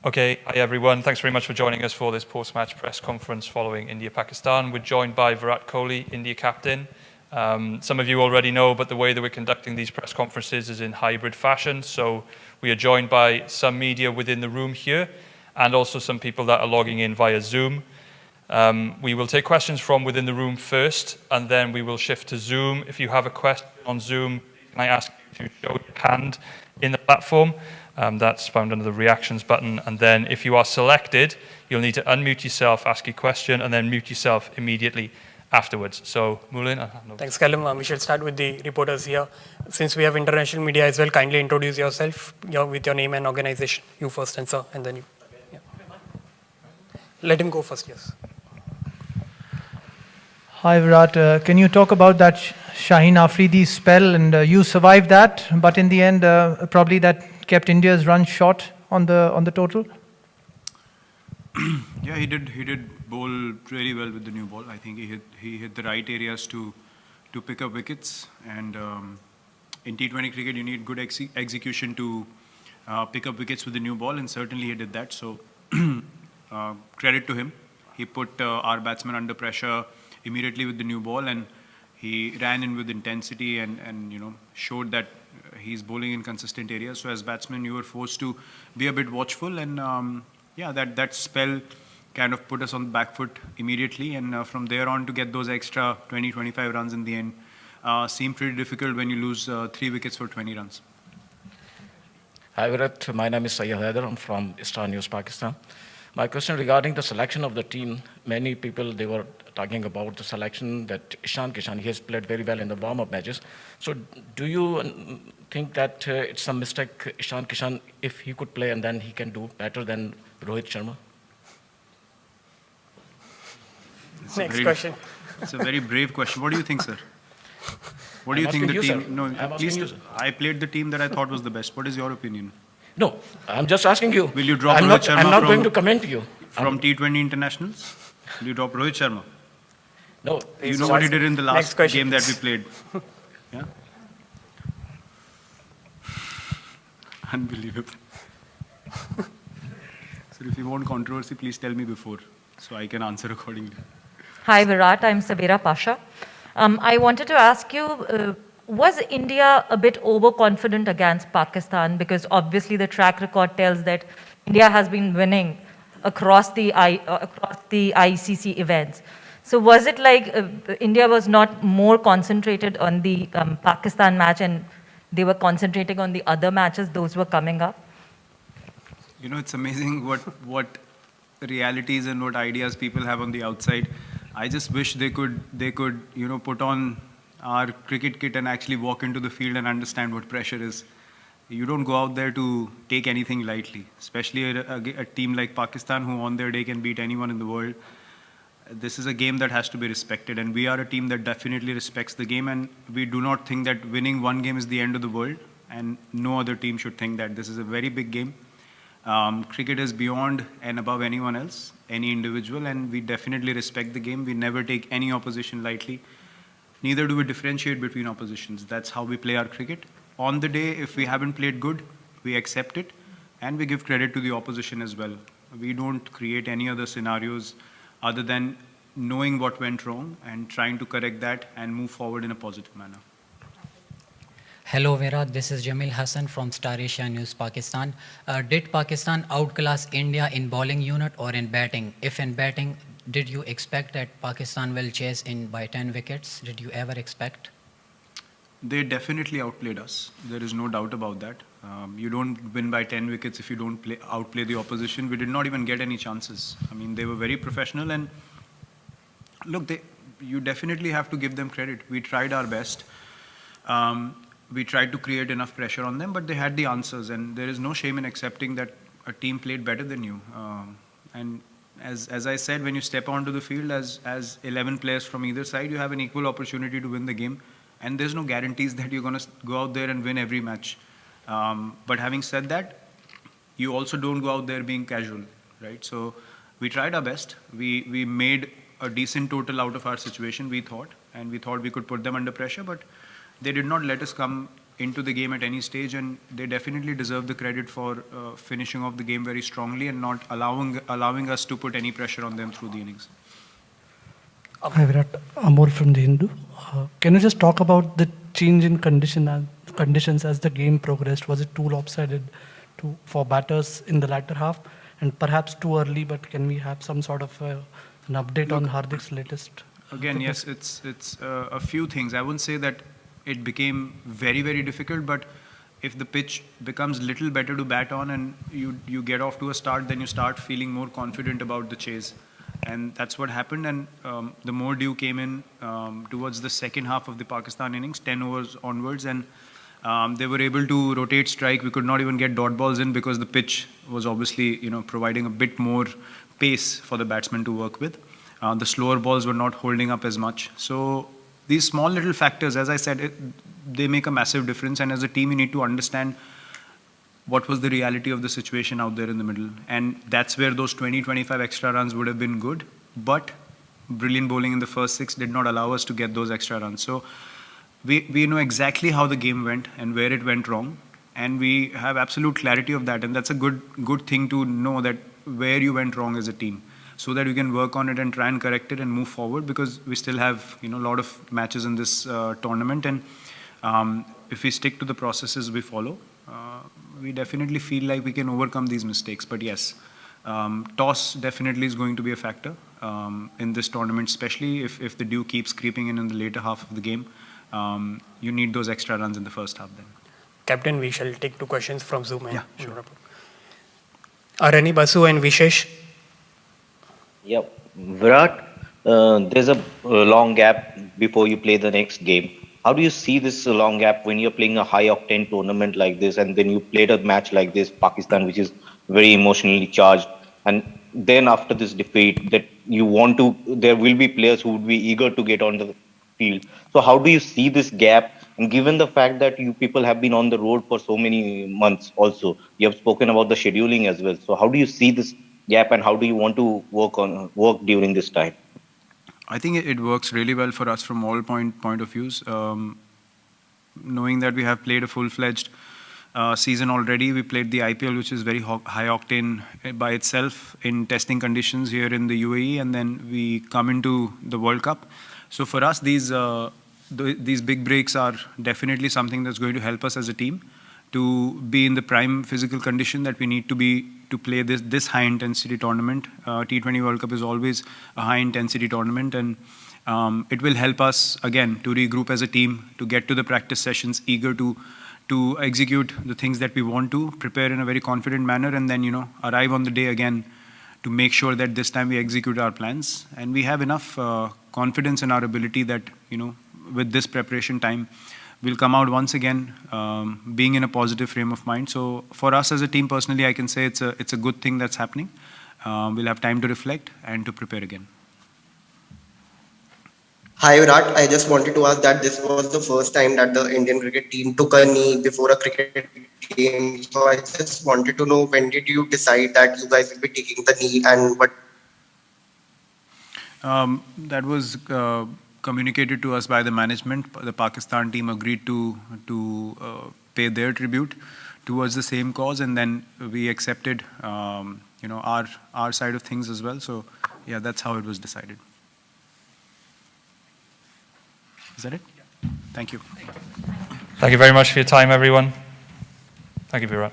Okay, hi everyone. Thanks very much for joining us for this post-match press conference following India-Pakistan. We're joined by Virat Kohli, India captain. Some of you already know, but the way that we're conducting these press conferences is in hybrid fashion. So we are joined by some media within the room here and also some people that are logging in via Zoom. We will take questions from within the room first, and then we will shift to Zoom. If you have a question on Zoom, can I ask you to show your hand in the platform? That's found under the reactions button. And then if you are selected, you'll need to unmute yourself, ask your question, and then mute yourself immediately afterwards. So, Moulin. Thanks, Callum. We should start with the reporters here. Since we have international media as well, kindly introduce yourself with your name and organization. You first, and sir, and then you. Yeah. Let him go first, yes. Hi Virat, can you talk about that Shaheen Afridi spell, and you survived that, but in the end probably that kept India's run short on the total? Yeah, he did bowl really well with the new ball. I think he hit the right areas to pick up wickets, and in T20 cricket you need good execution to pick up wickets with the new ball, and certainly he did that. So credit to him. He put our batsmen under pressure immediately with the new ball, and he ran in with intensity and showed that he's bowling in consistent areas. So as batsmen, you were forced to be a bit watchful, and that spell kind of put us on the back foot immediately, and from there on to get those extra 20-25 runs in the end seemed pretty difficult when you lose 3 wickets for 20 runs. Hi Virat, my name is Syed Haider. I'm from Star News, Pakistan. My question regarding the selection of the team, many people, they were talking about the selection that Ishan Kishan, he has played very well in the warm-up matches. So do you think that it's a mistake, Ishan Kishan, if he could play and then he can do better than Rohit Sharma? Next question. It's a very brave question. What do you think, sir? What do you think the team? Sir. No, at least I played the team that I thought was the best. What is your opinion? No, I'm just asking you. Will you drop I'm Rohit Sharma I'm not going to comment to you. From T20 internationals? Will you drop Rohit Sharma? No. You know what he did in the last game that we played? Yeah? Unbelievable. So if you want controversy, please tell me before, so I can answer accordingly. Hi Virat, I'm Sabira Pasha. I wanted to ask you, was India a bit overconfident against Pakistan? Because obviously the track record tells that India has been winning across the ICC events. So was it like India was not more concentrated on the Pakistan match and they were concentrating on the other matches, those were coming up? You know, it's amazing what realities and what ideas people have on the outside. I just wish they could put on our cricket kit and actually walk into the field and understand what pressure is. You don't go out there to take anything lightly, especially a team like Pakistan, who on their day can beat anyone in the world. This is a game that has to be respected, and we are a team that definitely respects the game, and we do not think that winning one game is the end of the world, and no other team should think that. This is a very big game. Cricket is beyond and above anyone else, any individual, and we definitely respect the game. We never take any opposition lightly. Neither do we differentiate between oppositions. That's how we play our cricket. On the day, if we haven't played good, we accept it, and we give credit to the opposition as well. We don't create any other scenarios other than knowing what went wrong and trying to correct that and move forward in a positive manner. Hello Virat, this is Jamil Hassan from Star Asia News, Pakistan. Did Pakistan outclass India in bowling unit or in batting? If in batting, did you expect that Pakistan will chase in by 10 wickets? Did you ever expect? They definitely outplayed us. There is no doubt about that. You don't win by 10 wickets if you don't outplay the opposition. We did not even get any chances. I mean, they were very professional, and look, you definitely have to give them credit. We tried our best. We tried to create enough pressure on them, but they had the answers, and there is no shame in accepting that a team played better than you. And as I said, when you step onto the field as 11 players from either side, you have an equal opportunity to win the game, and there's no guarantees that you're going to go out there and win every match. But having said that, you also don't go out there being casual, right? So we tried our best. We made a decent total out of our situation, we thought, and we thought we could put them under pressure, but they did not let us come into the game at any stage, and they definitely deserve the credit for finishing off the game very strongly and not allowing us to put any pressure on them through the innings. Hi Virat, Amol from the Hindu. Can you just talk about the change in conditions as the game progressed? Was it too lopsided for batters in the latter half, and perhaps too early? But can we have some sort of an update on Hardik's latest? Again, yes, it's a few things. I wouldn't say that it became very, very difficult, but if the pitch becomes little better to bat on and you get off to a start, then you start feeling more confident about the chase. And that's what happened. And the more dew came in towards the second half of the Pakistan innings, 10 overs onwards, and they were able to rotate strike. We could not even get dot balls in because the pitch was obviously, providing a bit more pace for the batsmen to work with. The slower balls were not holding up as much. So these small little factors, as I said, they make a massive difference. And as a team, you need to understand what was the reality of the situation out there in the middle. And that's where those 20-25 extra runs would have been good. But brilliant bowling in the first 6 did not allow us to get those extra runs. So we know exactly how the game went and where it went wrong. And we have absolute clarity of that. And that's a good thing to know, that where you went wrong as a team, so that we can work on it and try and correct it and move forward, because we still have a lot of matches in this tournament. And if we stick to the processes we follow, we definitely feel like we can overcome these mistakes. But yes, toss definitely is going to be a factor in this tournament, especially if the dew keeps creeping in the later half of the game. You need those extra runs in the first half then. Captain, we shall take 2 questions from Zoom. Yeah, sure. Arani, Basu and Vishesh. Yep. Virat, there's a long gap before you play the next game. How do you see this long gap when you're playing a high-octane tournament like this, and then you played a match like this, Pakistan, which is very emotionally charged, and then after this defeat, that there will be players who would be eager to get on the field. So how do you see this gap? And given the fact that you people have been on the road for so many months also, you have spoken about the scheduling as well. So how do you see this gap, and how do you want to work during this time? I think it works really well for us from all point of views. Knowing that we have played a full-fledged season already, we played the IPL, which is very high octane by itself in testing conditions here in the UAE, and then we come into the World Cup. So for us, these big breaks are definitely something that's going to help us as a team to be in the prime physical condition that we need to be to play this high intensity tournament. T20 World Cup is always a high intensity tournament, and it will help us again to regroup as a team, to get to the practice sessions eager to execute the things that we want to, prepare in a very confident manner, and then arrive on the day again to make sure that this time we execute our plans. And we have enough confidence in our ability that with this preparation time, we'll come out once again being in a positive frame of mind. So for us as a team, personally, I can say it's a good thing that's happening. We'll have time to reflect and to prepare again. Hi Virat, I just wanted to ask that this was the first time that the Indian cricket team took a knee before a cricket game. So I just wanted to know, when did you decide that you guys will be taking the knee, and what? That was communicated to us by the management. The Pakistan team agreed to pay their tribute towards the same cause, and then we accepted our side of things as well. So yeah, that's how it was decided. Is that it? Thank you. Thank you very much for your time, everyone. Thank you, Virat.